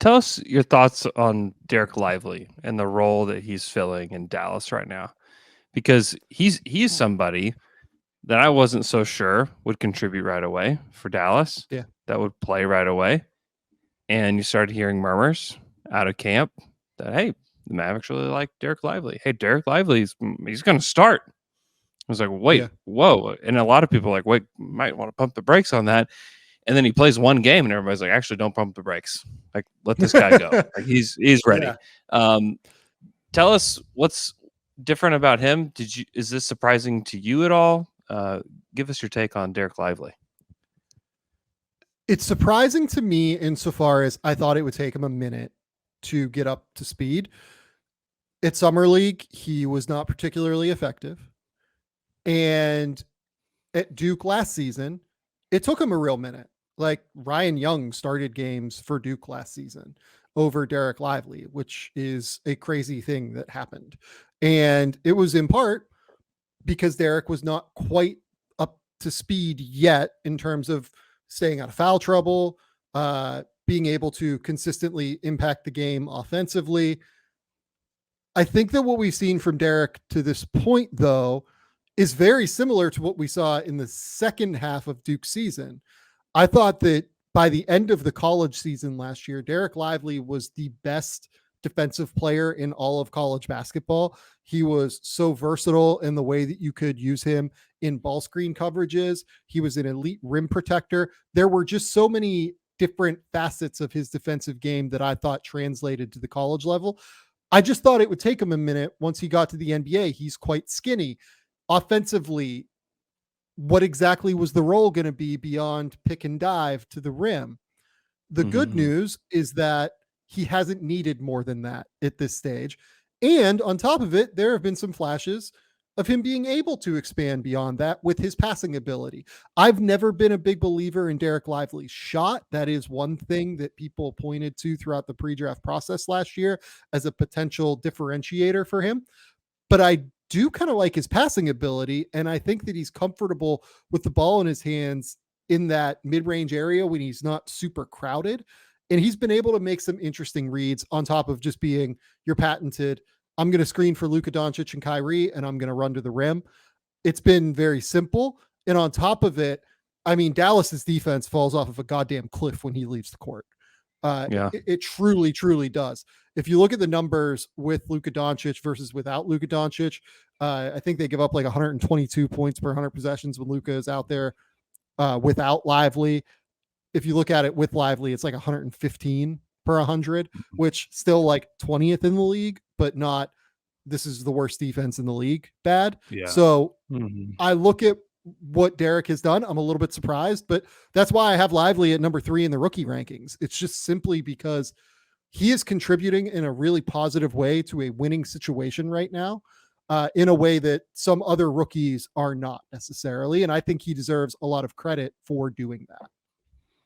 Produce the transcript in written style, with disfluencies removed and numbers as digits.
Tell us your thoughts on Dereck Lively and the role that he's filling in Dallas right now, because he's somebody that I wasn't so sure would contribute right away for Dallas, Yeah. that would play right away. And you started hearing murmurs out of camp that, hey, the Mavericks really like Dereck Lively. Hey, Dereck Lively, he's going to start. I was like, wait, Yeah. whoa. And a lot of people are like, wait, might want to pump the brakes on that. And then he plays one game, and everybody's like, actually, don't pump the brakes. Like, let this guy go. Like, he's ready. Yeah. Um, Tell us what's different about him. Is this surprising to you at all? Give us your take on Dereck Lively. It's surprising to me insofar as I thought it would take him a minute to get up to speed. At Summer League, he was not particularly effective. And at Duke last season, it took him a real minute. Like Ryan Young started games for Duke last season over Dereck Lively, which is a crazy thing that happened. And it was in part because Dereck was not quite up to speed yet in terms of staying out of foul trouble, being able to consistently impact the game offensively. I think that what we've seen from Dereck to this point, though, is very similar to what we saw in the second half of Duke's season. I thought that by the end of the college season last year, Dereck Lively was the best defensive player in all of college basketball. He was so versatile in the way that you could use him in ball screen coverages. He was an elite rim protector. There were just so many different facets of his defensive game that I thought translated to the college level. I just thought it would take him a minute once he got to the NBA. He's quite skinny. Offensively, what exactly was the role going to be beyond pick and dive to the rim? The good news is that he hasn't needed more than that at this stage. And on top of it, there have been some flashes of him being able to expand beyond that with his passing ability. I've never been a big believer in Dereck Lively's shot. That is one thing that people pointed to throughout the pre-draft process last year as a potential differentiator for him. But I do kind of like his passing ability, and I think that he's comfortable with the ball in his hands in that mid-range area when he's not super crowded. And he's been able to make some interesting reads on top of just being your patented, I'm going to screen for Luka Doncic and Kyrie, and I'm going to run to the rim. It's been very simple. And on top of it, I mean, Dallas's defense falls off of a goddamn cliff when he leaves the court. Yeah. It truly, truly does. If you look at the numbers with Luka Doncic versus without Luka Doncic, I think they give up like 122 points per 100 possessions when Luka is out there without Lively. If you look at it with Lively, it's like 115 per 100, which still like 20th in the league, but not this is the worst defense in the league bad. Yeah. So I look at what Dereck has done. I'm a little bit surprised, but that's why I have Lively at number 3 in the rookie rankings. It's just simply because he is contributing in a really positive way to a winning situation right now, in a way that some other rookies are not necessarily. And I think he deserves a lot of credit for doing that.